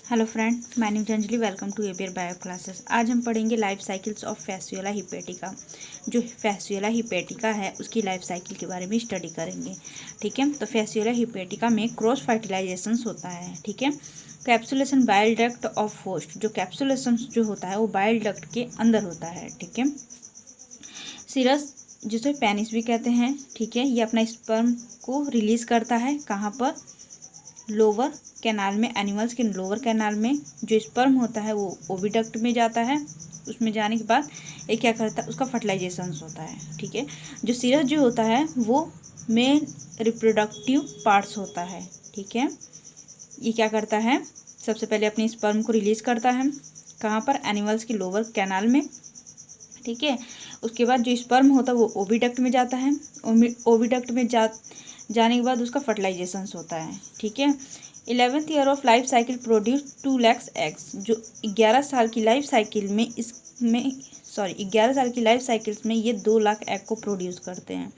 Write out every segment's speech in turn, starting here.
Hello friend, मैं new Anjali. Welcome to एबियर bio classes. आज हम पढ़ेंगे life cycles of Fasciola hepatica. जो फैसियोला हिपेटिका है उसकी लाइफ साइकिल के बारे में स्टडी करेंगे। ठीक है, तो फैसियोला हिपेटिका में क्रॉस फर्टिलाइजेशन होता है। ठीक है, capsulation bile duct of host. जो कैप्सुलेशन जो होता है वो बाइल डक्ट के अंदर होता है। ठीक है, सीरस जिसे पेनिस भी कहते हैं। ठीक है, ये अपना स्पर्म को रिलीज करता है कहाँ पर? लोअर कैनाल में। एनिमल्स के लोअर कैनाल में जो स्पर्म होता है वो ओविडक्ट में जाता है। उसमें जाने के बाद ये क्या करता है? उसका फर्टिलाइजेशन होता है। ठीक है, जो सीरस जो होता है वो मेन रिप्रोडक्टिव पार्ट्स होता है। ठीक है, ये क्या करता है? सबसे पहले अपने स्पर्म को रिलीज करता है कहाँ पर? एनिमल्स के लोअर कैनाल में। ठीक है, उसके बाद जो स्पर्म होता है वो ओविडक्ट में जाता है। ओविडक्ट में जाने के बाद उसका फर्टिलाइजेशन होता है। ठीक है, 11th year of life cycle produce 2 lakh eggs. जो 11 साल की लाइफ साइकिल में 11 साल की लाइफ साइकिल्स में ये 2 लाख एग को प्रोड्यूस करते हैं।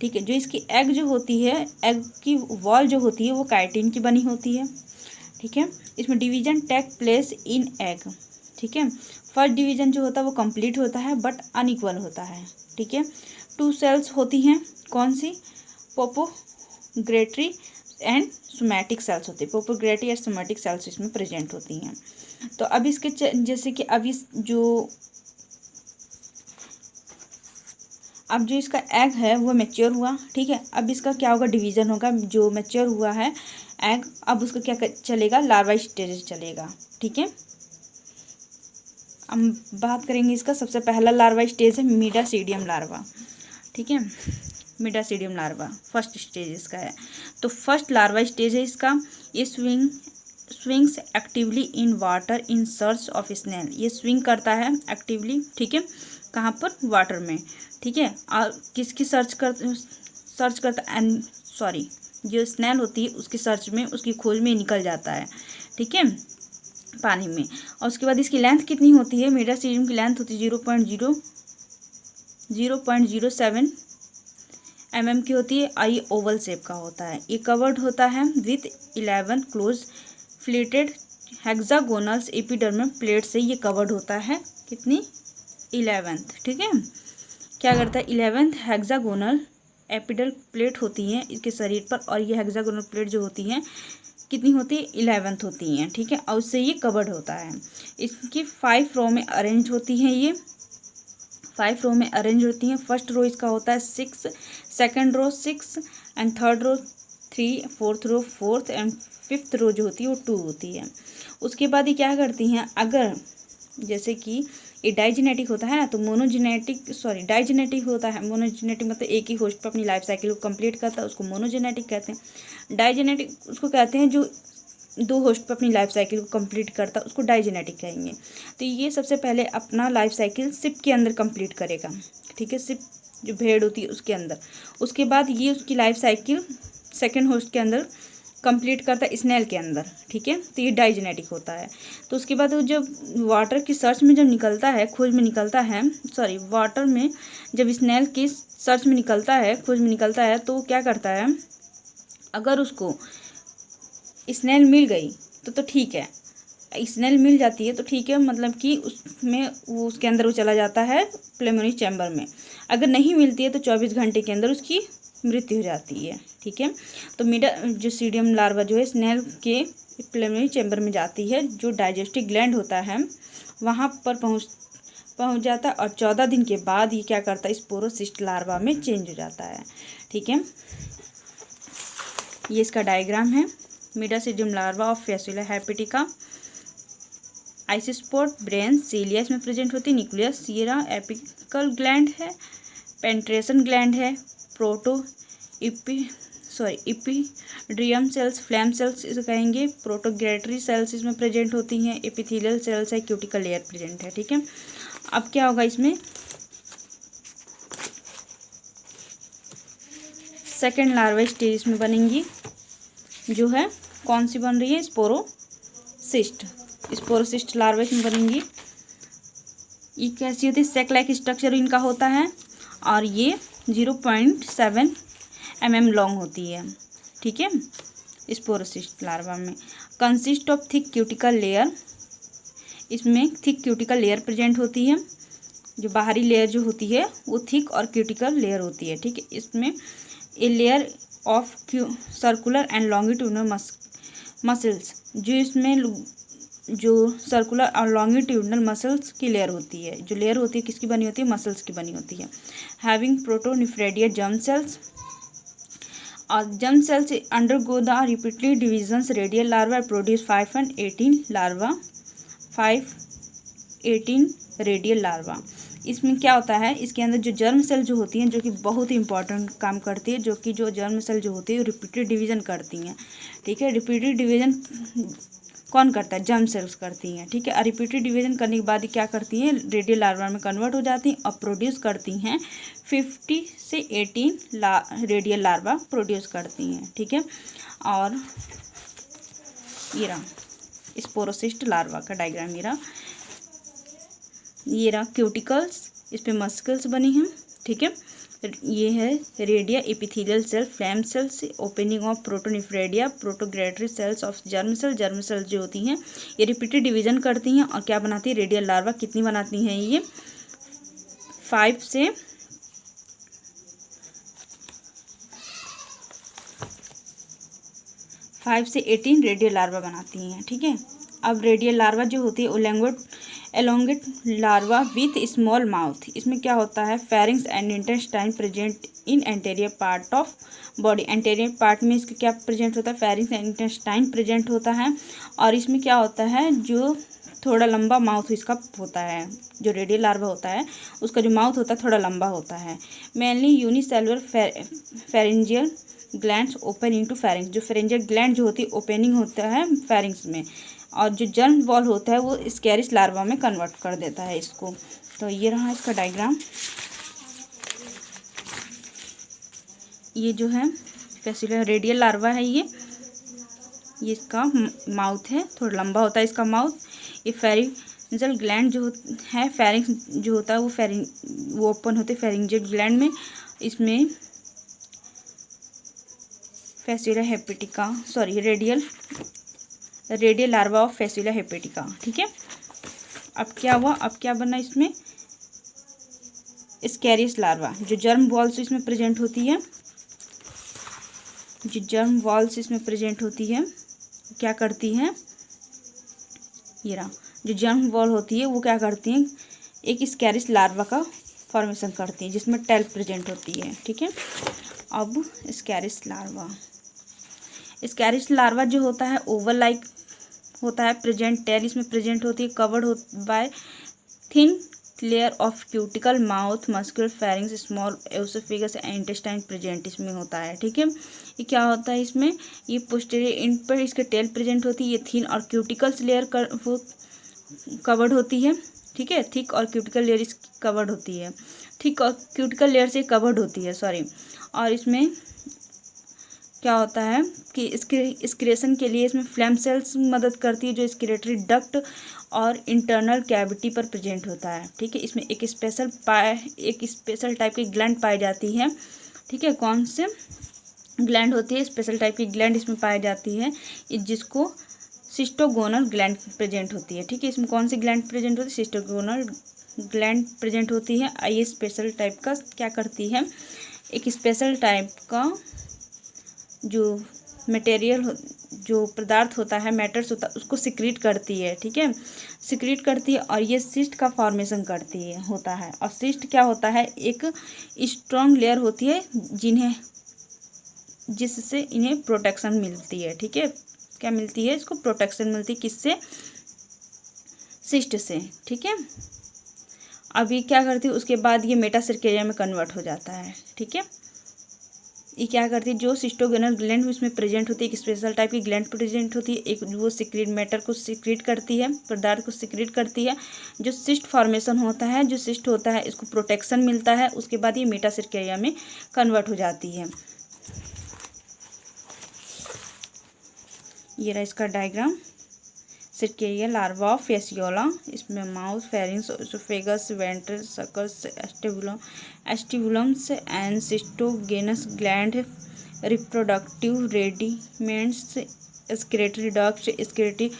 ठीक है, जो इसकी एग जो होती है, एग की वॉल जो होती है वो काइटिन की बनी होती है। ठीक है, इसमें division take place in egg. ठीक है, फर्स्ट डिवीजन जो होता है वो कंप्लीट होता है बट अनइक्वल होता है। ठीक है, 2 सेल्स होती हैं। कौन सी? पोपोग्रेटरी एंड सोमैटिक सेल्स होती है। पोपोग्रेटरी एंड सोमैटिक सेल्स इसमें प्रेजेंट होती हैं। तो अब इसके जैसे कि अब जो इसका एग है वो मैच्योर हुआ। ठीक है, अब इसका क्या होगा? डिवीजन होगा। जो मैच्योर हुआ है एग, अब उसका क्या चलेगा? लार्वा स्टेज चलेगा। ठीक है, हम बात करेंगे इसका। सबसे पहला लार्वा स्टेज है मिडासीडियम लार्वा। ठीक है, मिडासीडियम लार्वा फर्स्ट स्टेज इसका है। तो फर्स्ट लार्वा स्टेज है इसका। ये swings actively in water in search of snail. ये स्विंग करता है एक्टिवली। ठीक है, कहाँ पर? वाटर में। ठीक है, और किसकी सर्च करता एंड जो स्नेल होती है उसकी सर्च में, उसकी खोज में निकल जाता है। ठीक है, पानी में। और उसके बाद इसकी लेंथ कितनी होती है? मिडासीडियम की लेंथ होती है 0.07 mm की होती है। आई ओवल शेप का होता है। ये कवर्ड होता है विथ 11 क्लोज फ्लेटेड हेक्सागोनल्स एपिडर्मल प्लेट से ये कवर्ड होता है। कितनी? 11th। ठीक है, क्या करता है? 11th हेक्सागोनल एपिडर्मल प्लेट होती हैं इसके शरीर पर, और ये हेक्सागोनल प्लेट जो होती हैं कितनी होती है? 11th होती हैं। ठीक है, और उससे ये कवर्ड होता है। इसकी 5 रो में अरेंज होती हैं। ये 5 रो में अरेंज होती हैं। फर्स्ट रो इसका होता है 6, second row 6 and third row 3, fourth row 4 and fifth row जो होती है वो 2 होती है। उसके बाद ये क्या करती हैं? अगर जैसे कि ये डाइजेनेटिक होता है ना, तो डाइजेनेटिक होता है। मोनोजेनेटिक मतलब एक ही होस्ट पर अपनी लाइफ साइकिल को कंप्लीट करता है, उसको मोनोजेनेटिक कहते हैं। डाइजेनेटिक उसको कहते हैं जो 2 होस्ट पर अपनी लाइफ साइकिल को कंप्लीट करता है, उसको डाइजेनेटिक कहेंगे। तो ये सबसे पहले अपना लाइफ साइकिल सिप के अंदर कंप्लीट करेगा। ठीक है, सिप जो भेड़ होती है उसके अंदर। उसके बाद ये उसकी लाइफ साइकिल सेकेंड होस्ट के अंदर कंप्लीट करता है, स्नेल के अंदर। ठीक है, तो ये डाइजेनेटिक होता है। तो उसके बाद वो जब वाटर की सर्च में जब निकलता है, खोज में निकलता है, वाटर में जब स्नेल की सर्च में निकलता है, खोज में निकलता है, तो क्या करता है? अगर उसको स्नेल मिल गई तो ठीक है। स्नेल मिल जाती है तो ठीक है, मतलब कि उसमें वो उसके अंदर वो चला जाता है प्लेमोनी चैम्बर में। अगर नहीं मिलती है तो 24 घंटे के अंदर उसकी मृत्यु हो जाती है। ठीक है, तो मिडासीडियम लार्वा जो है स्नेल के प्लेमोनी चैम्बर में जाती है, जो डाइजेस्टिव ग्लैंड होता है वहाँ पर पहुँच जाता है, और 14 दिन के बाद ये क्या करता है? स्पोरोसिस्ट लार्वा में चेंज हो जाता है। ठीक है, ये इसका डायग्राम है। Miracidium larva of Fasciola hepatica. Eyespot brain cilia इसमें प्रेजेंट होती है। न्यूक्लियस सीरा एपिकल ग्लैंड है। पेंट्रेशन ग्लैंड है। इपीड्रियम सेल्स, फ्लैम सेल्स इसे कहेंगे। प्रोटोग्रेटरी सेल्स इसमें प्रेजेंट होती हैं। एपिथेलियल सेल्स है। क्यूटिकल लेयर प्रेजेंट है। ठीक है, अब क्या होगा इसमें? सेकेंड लार्वा स्टेज में बनेंगी, जो है कौन सी बन रही है? स्पोरोसिस्ट लार्वा इसमें बनेंगी। ये कैसी होती है? सेक लाइक स्ट्रक्चर इनका होता है, और ये 0.7 mm लॉन्ग होती है। ठीक है, स्पोरोसिस्ट लार्वा में। Consist of thick cuticle layer, इसमें थिक क्यूटिकल लेयर प्रेजेंट होती है, जो बाहरी लेयर जो होती है वो थिक और क्यूटिकल लेयर होती है, ठीक है। इसमें a layer of circular and longitudinal muscles, जो इसमें जो सर्कुलर और लॉन्गिट्यूडनल मसल्स की लेयर होती है, जो लेयर होती है किसकी बनी होती है, मसल्स की बनी होती है। हैविंग प्रोटोनिफ्रेडिया जर्म सेल्स, और germ cells undergo the repeatedly divisions radial larva produce 5 and 18 larva, 5-18 radial larva. इसमें क्या होता है, इसके अंदर जो जर्म सेल जो होती हैं, जो कि बहुत ही इंपॉर्टेंट काम करती है, जो कि जो जर्म सेल जो होती है रिपीटेड डिवीजन करती हैं, ठीक है। रिपीटेड डिवीजन कौन करता है, जर्म सेल्स करती हैं, ठीक है। और रिपीटेड डिवीजन करने के बाद क्या करती हैं, रेडियल लार्वा में कन्वर्ट हो जाती हैं और प्रोड्यूस करती हैं 50 से 18 रेडियल लार्वा प्रोड्यूस करती हैं, ठीक है। और ये रहा स्पोरोसिस्ट लार्वा का डायग्राम, ये रहा क्यूटिकल्स, इस पे मस्कल्स बनी हैं, ठीक है। ये है redia epithelial cell, flame cells, opening of protonephridia, प्रोटोग्रेटरी सेल्स ऑफ जर्म सेल जो होती हैं ये रिपीटेड डिवीजन करती हैं और क्या बनाती है, रेडियल लार्वा। कितनी बनाती हैं ये, 5 से 18 रेडियल लार्वा बनाती हैं, ठीक है। अब रेडियल लार्वा जो होती है elongate larva with small mouth, इसमें क्या होता है, pharynx and intestine present in anterior part of body. Anterior part में इसके क्या प्रेजेंट होता है, फेरिंग्स एंड इंटेस्टाइन प्रेजेंट होता है। और इसमें क्या होता है, जो थोड़ा लंबा माउथ इसका होता है, जो रेडियल लार्वा होता है उसका जो माउथ होता है थोड़ा लंबा होता है। Mainly unicellular pharyngeal glands open into pharynx, जो फेरेंजियल ग्लैंड जो होती है ओपनिंग होता है फेरिंग्स में, और जो जर्म वॉल होता है वो स्कैरिस लार्वा में कन्वर्ट कर देता है इसको। तो ये रहा इसका डायग्राम, ये जो है फैसिकुलर रेडियल लार्वा है, ये इसका माउथ है, थोड़ा लंबा होता है इसका माउथ। ये फेरिंजियल ग्लैंड जो है, फेरिंग्स जो होता है वो ओपन होते हैं फेरिंजियल ग्लैंड में। इसमें fascicular hepatica, sorry radial larva of fascicular hepatica, ठीक है। अब क्या हुआ, अब क्या बना इसमें, स्कैरियस लार्वा, जो जर्म वॉल्स इसमें प्रेजेंट होती है, जो जर्म वॉल्स इसमें प्रेजेंट होती है क्या करती हैं, ये रहा जो जर्म वॉल होती है वो क्या करती हैं, एक स्कैरियस लार्वा का फॉर्मेशन करती है जिसमें टेल प्रेजेंट होती है, ठीक है। अब स्कैरियस लार्वा जो होता है ओवल लाइक होता है, प्रेजेंट टेल इसमें प्रेजेंट होती है, covered by thin layer of cuticle mouth, muscular pharynx, small oesophagus and intestine present इसमें होता है, ठीक है। ये क्या होता है इसमें, ये पोस्टीरियर एंड पर इसके टेल प्रेजेंट होती है, ये थिन और क्यूटिकल्स लेयर कवर्ड होती है, ठीक है। थिक और क्यूटिकल लेयर इसकी कवर्ड होती है, थिक और क्यूटिकल लेयर से कवर्ड होती है, सॉरी। और इसमें क्या होता है कि इसके स्क्रेशन के लिए इसमें फ्लैम सेल्स मदद करती है, जो स्क्रेटरी डक्ट और इंटरनल कैविटी पर प्रेजेंट होता है, ठीक है। इसमें एक स्पेशल टाइप की ग्लैंड पाई जाती है, ठीक है। कौन से ग्लैंड होती है, स्पेशल टाइप की ग्लैंड इसमें पाई जाती है, जिसको सिस्टोगोनल ग्लैंड प्रेजेंट होती है, ठीक है। इसमें कौन सी ग्लैंड प्रेजेंट होती है, सिस्टोगोनल ग्लैंड प्रेजेंट होती है। ये स्पेशल टाइप का क्या करती है, एक स्पेशल टाइप का जो मटेरियल जो पदार्थ होता है, मैटर्स होता है, उसको सिक्रीट करती है, ठीक है, सिक्रीट करती है। और ये सिस्ट का फॉर्मेशन करती है होता है। और सिस्ट क्या होता है, एक स्ट्रॉन्ग लेयर होती है जिससे इन्हें प्रोटेक्शन मिलती है, ठीक है। क्या मिलती है, इसको प्रोटेक्शन मिलती है, किससे, सिस्ट से, ठीक है। अब ये क्या करती है, उसके बाद ये मेटासर्केरिया में कन्वर्ट हो जाता है, ठीक है। ये क्या करती है, जो सिस्टोगोनल ग्लैंड इसमें प्रेजेंट होती है, एक स्पेशल टाइप की ग्लैंड प्रेजेंट होती है, एक वो सिक्रीट मैटर को सिक्रीट करती है, पदार्थ को सिक्रीट करती है, जो सिस्ट फॉर्मेशन होता है, जो सिस्ट होता है इसको प्रोटेक्शन मिलता है, उसके बाद ये मेटासर्केरिया में कन्वर्ट हो जाती है। ये रहा इसका diagram, cercaria larva of Fasciola, इसमें mouth, pharynx, oesophagus, ventral, suckers, acetabulums and cystogenous gland, reproductive rudiments, excretory ducts, excretory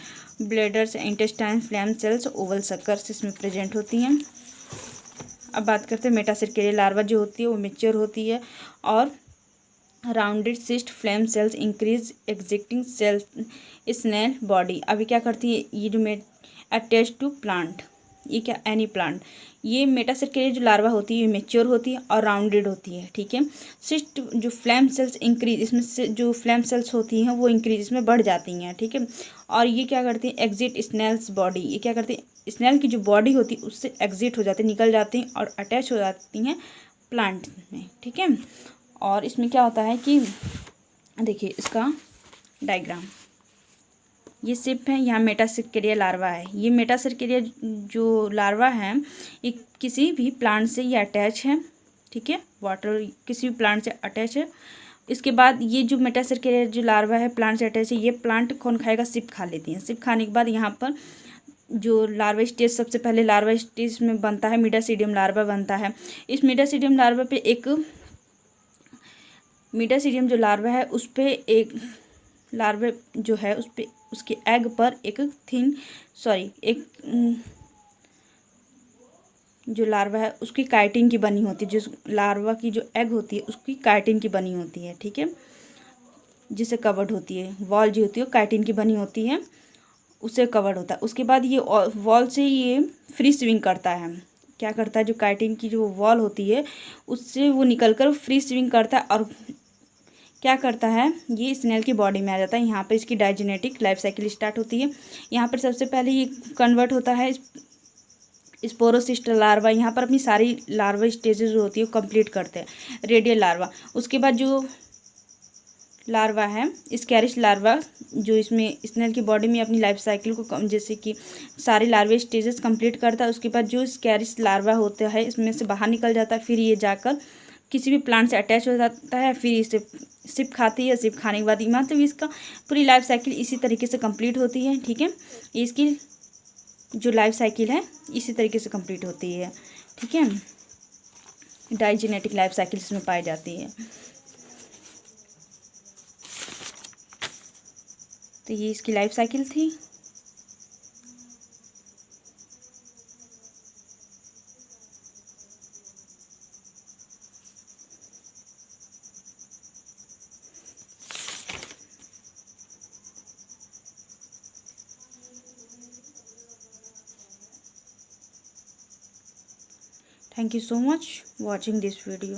bladders, intestine, flame cells, oval suckers इसमें प्रेजेंट होती हैं। अब बात करते हैं मेटासिरकेरिया लार्वा जो होती है वो मेच्योर होती है और rounded cyst flame cells increase existing cells snail body. अभी क्या करती है ये जो अटैच टू प्लांट, ये क्या एनी प्लांट, ये मेटासिरकेरिया जो लार्वा होती है ये मेच्योर होती है और राउंडेड होती है, ठीक है। सिस्ट जो फ्लेम सेल्स इंक्रीज, इसमें से जो फ्लेम सेल्स होती हैं वो इंक्रीज इसमें बढ़ जाती हैं, ठीक है। और ये क्या करती हैं एग्जिट स्नेल्स बॉडी, ये क्या करती है स्नेल की जो बॉडी होती है उससे एग्जिट हो जाती है, निकल जाती हैं और अटैच हो जाती हैं प्लांट में, ठीक है। और इसमें क्या होता है कि देखिए इसका डायग्राम, ये सिप है, यहाँ मेटासिरकेरिया लार्वा है। ये मेटासिरकेरिया जो लार्वा है ये किसी भी प्लांट से ये अटैच है, ठीक है, वाटर किसी भी प्लांट से अटैच है। इसके बाद ये जो मेटासिरकेरिया जो लार्वा है प्लांट से अटैच है, ये प्लांट कौन खाएगा, सिप खा लेती हैं। सिप खाने के बाद यहाँ पर जो लार्वा स्टेज, सबसे पहले लार्वा स्टेज में बनता है मिडासीडियम लार्वा बनता है। इस मिडासीडियम लार्वा पे एक मिडासीडियम जो लार्वा है उस पर एक लार्वे जो है उस पर उसके एग पर एक एक जो लार्वा है उसकी काइटिन की बनी होती है, जो लार्वा की जो एग होती है उसकी काइटिन की बनी होती है, ठीक है, जिसे कवर्ड होती है। वॉल जो होती है वो काइटिन की बनी होती है, उससे कवर्ड होता है। उसके बाद ये वॉल से ये फ्री स्विंग करता है, क्या करता है जो काइटिन की जो वॉल होती है उससे वो निकलकर फ्री स्विंग करता है और क्या करता है ये स्नेल की बॉडी में आ जाता है। यहाँ पर इसकी डायजेनेटिक लाइफ साइकिल स्टार्ट होती है। यहाँ पर सबसे पहले ये कन्वर्ट होता है स्पोरोसिस्ट लार्वा, यहाँ पर अपनी सारी लार्वा स्टेजेस जो होती है वो कंप्लीट करते हैं। रेडियल लार्वा, उसके बाद जो लार्वा है स्कैरिश लार्वा जो इसमें स्नेल की बॉडी में अपनी लाइफ साइकिल को जैसे कि सारी लार्वा स्टेजेस कंप्लीट करता है। उसके बाद जो स्कैरिश लार्वा होता है इसमें से बाहर निकल जाता है, फिर ये जाकर किसी भी प्लांट से अटैच हो जाता है, फिर इसे सिप खाती है। सिप खाने के बाद मतलब इसका पूरी लाइफ साइकिल इसी तरीके से कंप्लीट होती है, ठीक है। इसकी जो लाइफ साइकिल है इसी तरीके से कंप्लीट होती है, ठीक है। डायजेनेटिक लाइफ साइकिल इसमें पाई जाती है। तो ये इसकी लाइफ साइकिल थी। Thank you so much watching this video.